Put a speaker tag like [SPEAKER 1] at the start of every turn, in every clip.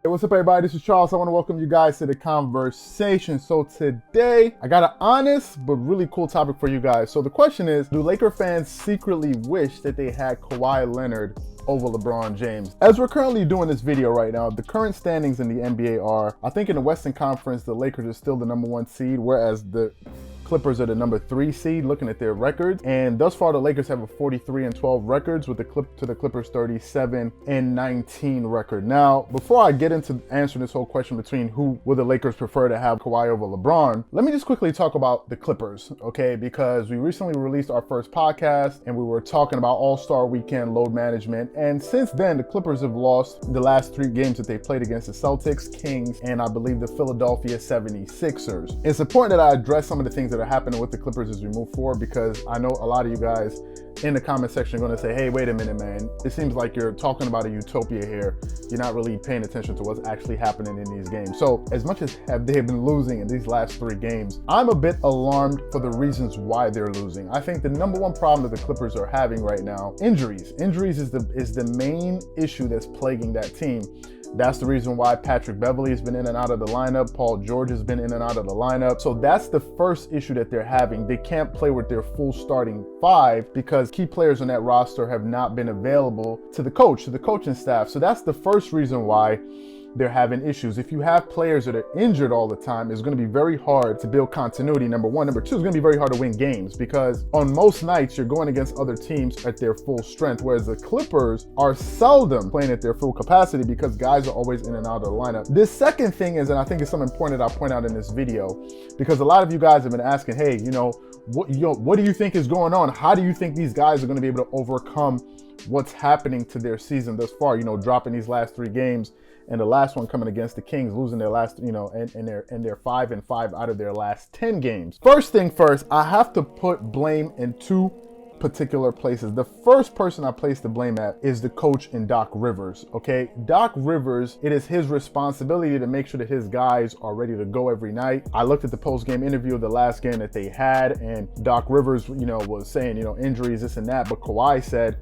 [SPEAKER 1] Hey, what's up, everybody? This is Charles. I want to welcome you guys to the conversation. So today, I got an honest but really cool topic for you guys. So the question is, do Laker fans secretly wish that they had Kawhi Leonard over LeBron James? As we're currently doing this video right now, the current standings in the NBA are, I think in the Western Conference, the Lakers are still the #1 seed, whereas the Clippers are the #3 seed, looking at their records. And thus far, the Lakers have a 43-12 records with the Clippers 37-19 record. Now, before I get into answering this whole question between who would the Lakers prefer to have, Kawhi over LeBron, let me just quickly talk about the Clippers, okay? Because we recently released our first podcast and we were talking about All-Star Weekend load management. And since then, the Clippers have lost the last 3 games that they played against the Celtics, Kings, and I believe the Philadelphia 76ers. It's important that I address some of the things that are happening with the Clippers as we move forward, because I know a lot of you guys in the comment section are going to say, hey, wait a minute, man. It seems like you're talking about a utopia here. You're not really paying attention to what's actually happening in these games. So as much as they have been losing in these last 3 games, I'm a bit alarmed for the reasons why they're losing. I think the #1 problem that the Clippers are having right now, injuries. Injuries is the main issue that's plaguing that team. That's the reason why Patrick Beverley has been in and out of the lineup. Paul George has been in and out of the lineup. So that's the first issue that they're having. They can't play with their full starting 5 because key players on that roster have not been available to the coaching staff. So that's the first reason why they're having issues. If you have players that are injured all the time, it's going to be very hard to build continuity, #1. #2, it's going to be very hard to win games because on most nights you're going against other teams at their full strength, whereas the Clippers are seldom playing at their full capacity because guys are always in and out of the lineup. The second thing is, and I think it's something important that I'll point out in this video, because a lot of you guys have been asking, hey, what do you think is going on? How do you think these guys are going to be able to overcome what's happening to their season thus far? Dropping these last 3 games. And the last one coming against the Kings, losing their last, and they're 5-5 out of their last 10 games. First thing first, I have to put blame in 2 particular places. The first person I place the blame at is the coach in Doc Rivers, okay? Doc Rivers, it is his responsibility to make sure that his guys are ready to go every night. I looked at the post-game interview of the last game that they had, and Doc Rivers, was saying, injuries, this and that, but Kawhi said,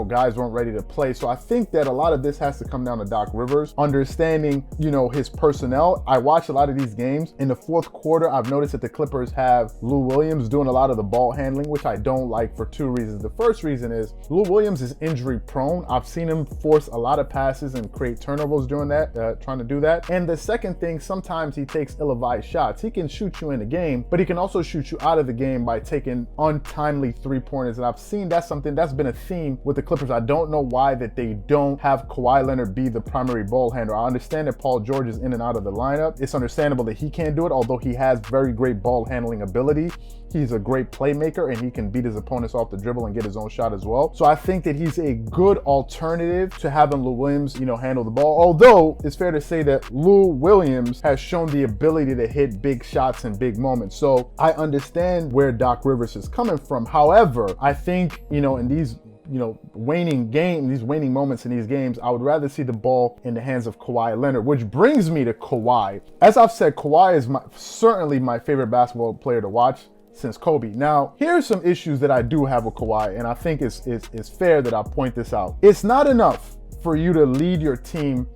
[SPEAKER 1] guys weren't ready to play. So I think that a lot of this has to come down to Doc Rivers, understanding, his personnel. I watch a lot of these games. In the 4th quarter, I've noticed that the Clippers have Lou Williams doing a lot of the ball handling, which I don't like for 2 reasons. The first reason is Lou Williams is injury prone. I've seen him force a lot of passes and create turnovers doing that, trying to do that. And the second thing, sometimes he takes ill-advised shots. He can shoot you in the game, but he can also shoot you out of the game by taking untimely 3-pointers. And I've seen that's something that's been a theme with the Clippers. I don't know why that they don't have Kawhi Leonard be the primary ball handler. I understand that Paul George is in and out of the lineup. It's understandable that he can't do it, although he has very great ball handling ability. He's a great playmaker and he can beat his opponents off the dribble and get his own shot as well. So I think that he's a good alternative to having Lou Williams, handle the ball. Although it's fair to say that Lou Williams has shown the ability to hit big shots in big moments. So I understand where Doc Rivers is coming from. However, I think, in these waning moments in these games, I would rather see the ball in the hands of Kawhi Leonard, which brings me to Kawhi. As I've said, Kawhi is certainly my favorite basketball player to watch since Kobe. Now, here's some issues that I do have with Kawhi, and I think it's fair that I point this out. It's not enough for you to lead your team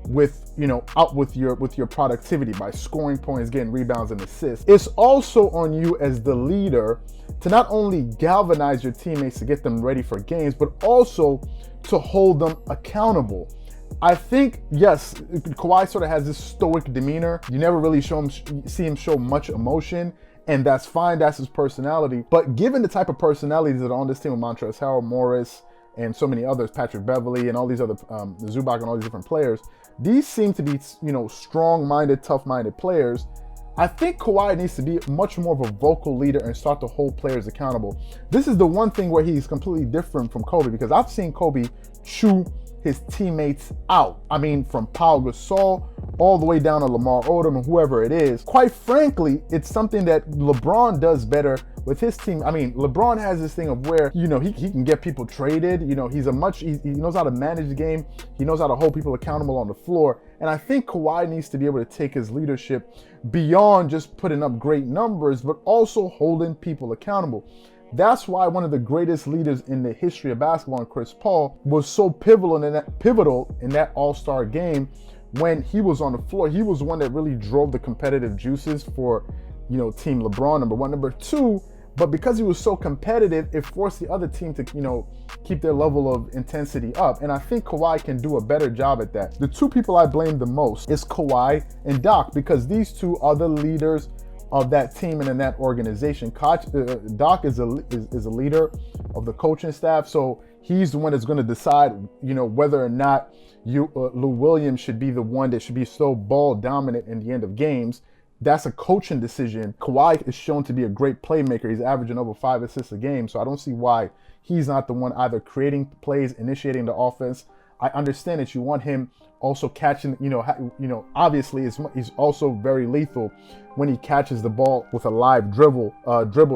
[SPEAKER 1] with your productivity by scoring points, getting rebounds and assists. It's also on you as the leader to not only galvanize your teammates to get them ready for games, but also to hold them accountable. I think, yes, Kawhi sort of has this stoic demeanor. You never really see him show much emotion, and that's fine. That's his personality. But given the type of personalities that are on this team with Montrezl Harrell, Morris, and so many others, Patrick Beverley, and all these other, Zubac and all these different players, these seem to be, strong-minded, tough-minded players. I think Kawhi needs to be much more of a vocal leader and start to hold players accountable. This is the one thing where he's completely different from Kobe, because I've seen Kobe chew his teammates out. I mean, from Pau Gasol all the way down to Lamar Odom and whoever it is. Quite frankly, it's something that LeBron does better with his team. I mean, LeBron has this thing of where, he can get people traded. He knows how to manage the game. He knows how to hold people accountable on the floor. And I think Kawhi needs to be able to take his leadership beyond just putting up great numbers, but also holding people accountable. That's why one of the greatest leaders in the history of basketball, Chris Paul, was so pivotal in that All-Star game when he was on the floor, he was the one that really drove the competitive juices for, you know, Team LeBron, number one. Number two, but because he was so competitive, it forced the other team to, you know, keep their level of intensity up. And I think Kawhi can do a better job at that. The two people I blame the most is Kawhi and Doc, because these two are the leaders of that team and in that organization. Doc is a leader of the coaching staff, so he's the one that's going to decide, you know, whether or not Lou Williams should be the one that should be so ball dominant in the end of games. That's a coaching decision. Kawhi is shown to be a great playmaker. He's averaging over 5 assists a game, so I don't see why he's not the one either creating plays, initiating the offense. I understand that you want him also catching, you know, obviously he's also very lethal when he catches the ball with a live dribble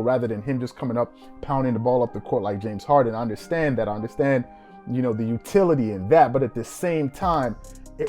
[SPEAKER 1] rather than him just coming up, pounding the ball up the court like James Harden. I understand that. I understand, you know, the utility in that, but at the same time,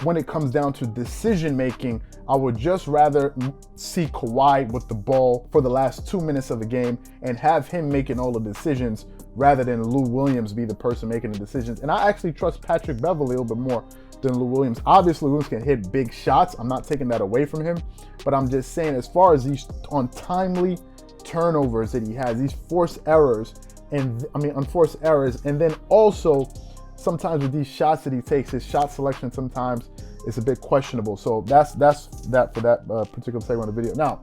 [SPEAKER 1] when it comes down to decision making, I would just rather see Kawhi with the ball for the last 2 minutes of the game and have him making all the decisions rather than Lou Williams be the person making the decisions. And I actually trust Patrick Beverley a little bit more than Lou Williams. Obviously, Lou Williams can hit big shots. I'm not taking that away from him, but I'm just saying, as far as these untimely turnovers that he has, these unforced errors, and then also sometimes with these shots that he takes, his shot selection sometimes is a bit questionable. So that's that for that particular segment of the video. Now,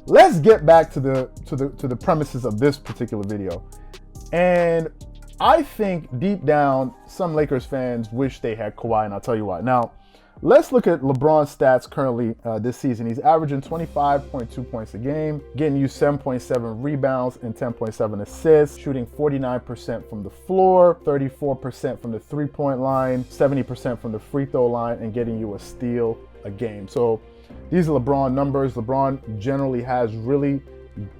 [SPEAKER 1] let's get back to the premises of this particular video. And I think deep down, some Lakers fans wish they had Kawhi, and I'll tell you why. Now, let's look at LeBron's stats currently this season. He's averaging 25.2 points a game, getting you 7.7 rebounds and 10.7 assists, shooting 49% from the floor, 34% from the three-point line, 70% from the free throw line, and getting you a steal a game. So these are LeBron numbers. LeBron generally has really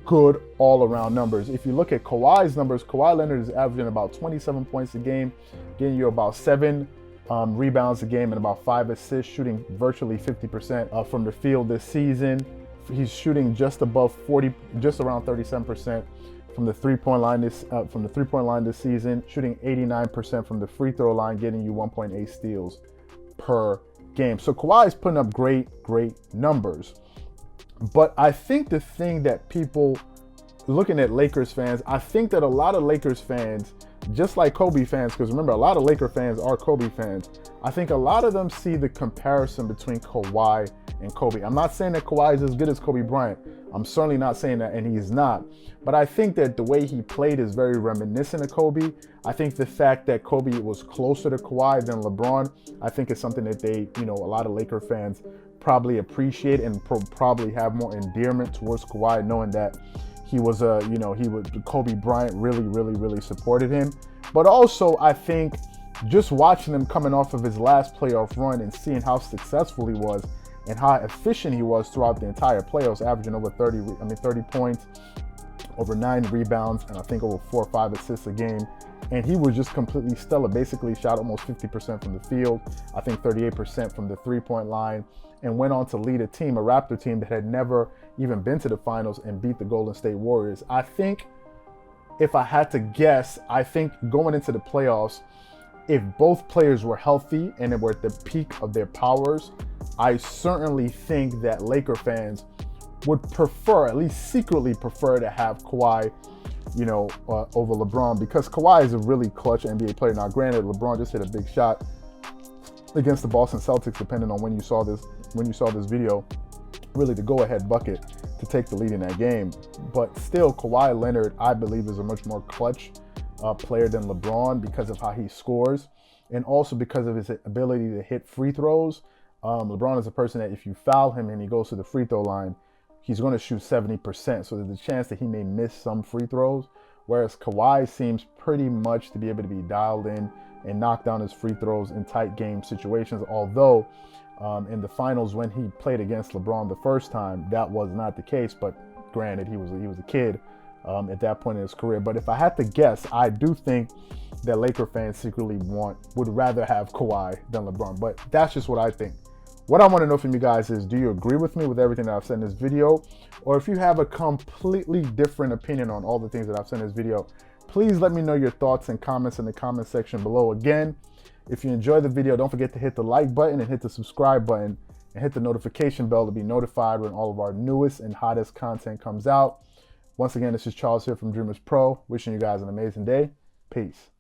[SPEAKER 1] good all-around numbers. If you look at Kawhi's numbers, Kawhi Leonard is averaging about 27 points a game, getting you about 7 rebounds a game and about 5 assists, shooting virtually 50% from the field this season. He's shooting just above 40, just around 37% from the three-point line this season, shooting 89% from the free throw line, getting you 1.8 steals per game. So Kawhi is putting up great numbers. But I think the thing that people looking at Lakers fans, I think that a lot of Lakers fans, just like Kobe fans, because remember, a lot of Laker fans are Kobe fans, I think a lot of them see the comparison between Kawhi and Kobe. I'm not saying that Kawhi is as good as Kobe Bryant. I'm certainly not saying that, and he's not. But I think that the way he played is very reminiscent of Kobe. I think the fact that Kobe was closer to Kawhi than LeBron, I think is something that they, you know, a lot of Laker fans probably appreciate and probably have more endearment towards Kawhi, knowing that he was Kobe Bryant really supported him. But also, I think just watching him coming off of his last playoff run and seeing how successful he was and how efficient he was throughout the entire playoffs, averaging over 30 points, over 9 rebounds, and I think over 4 or 5 assists a game. And he was just completely stellar. Basically shot almost 50% from the field, I think 38% from the three-point line, and went on to lead a Raptor team that had never even been to the finals and beat the Golden State Warriors. I think, if I had to guess, I think going into the playoffs, if both players were healthy and they were at the peak of their powers, I certainly think that Laker fans would prefer, at least secretly prefer, to have Kawhi, over LeBron, because Kawhi is a really clutch NBA player. Now, granted, LeBron just hit a big shot against the Boston Celtics, depending on when you saw this video, really the go-ahead bucket to take the lead in that game. But still, Kawhi Leonard, I believe, is a much more clutch player than LeBron because of how he scores, and also because of his ability to hit free throws. LeBron is a person that if you foul him and he goes to the free throw line, he's going to shoot 70%. So there's a chance that he may miss some free throws, whereas Kawhi seems pretty much to be able to be dialed in and knock down his free throws in tight game situations. Although in the finals, when he played against LeBron the first time, that was not the case. But granted, he was a kid at that point in his career. But if I had to guess, I do think that Laker fans secretly would rather have Kawhi than LeBron. But that's just what I think. What I want to know from you guys is, do you agree with me with everything that I've said in this video? Or if you have a completely different opinion on all the things that I've said in this video, please let me know your thoughts and comments in the comment section below. Again, If you enjoyed the video, don't forget to hit the like button and hit the subscribe button and hit the notification bell to be notified when all of our newest and hottest content comes out. Once again, this is Charles here from Dreamers Pro, wishing you guys an amazing day. Peace.